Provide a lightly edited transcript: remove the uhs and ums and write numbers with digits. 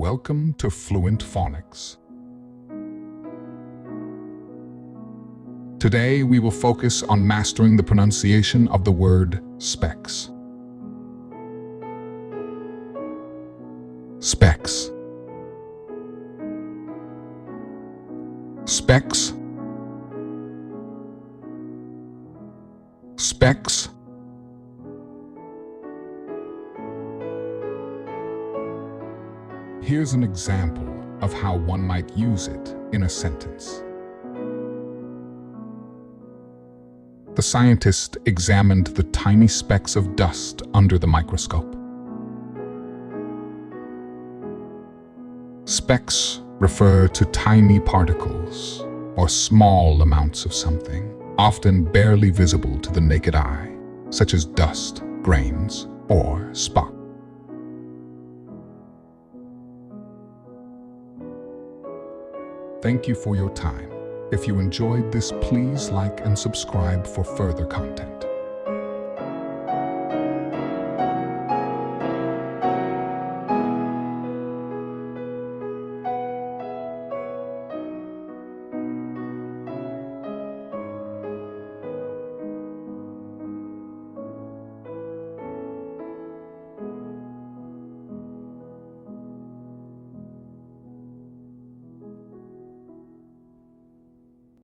Welcome to Fluent Phonics. Today we will focus on mastering the pronunciation of the word specks. Specks. Specks. Specks. Here's an example of how one might use it in a sentence. The scientist examined the tiny specks of dust under the microscope. Specks refer to tiny particles or small amounts of something, often barely visible to the naked eye, such as dust, grains, or spots. Thank you for your time. If you enjoyed this, please like and subscribe for further content.